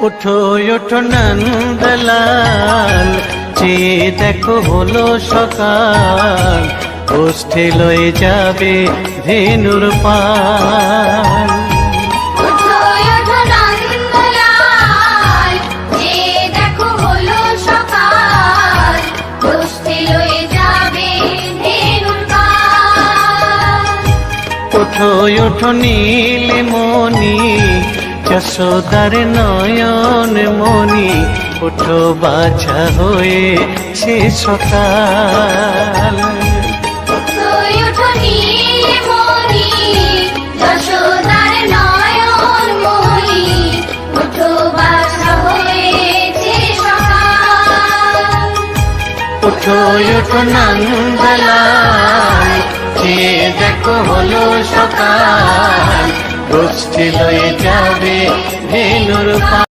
ওঠো ওঠো নন্দলাল, চেয়ে দেখো হলো সকাল, গোষ্ঠী লয়ে যাবে ধেনুর পাল। ওঠো ওঠো নীলমণি, যশোদার নয়ন মণি, ওঠো বাছা হয়েছে সকাল। ওঠো ওঠো নন্দলাল, চেয়ে দেখো হলো সকাল, গোষ্ঠী লয়ে যাবে ধেনুর পাল।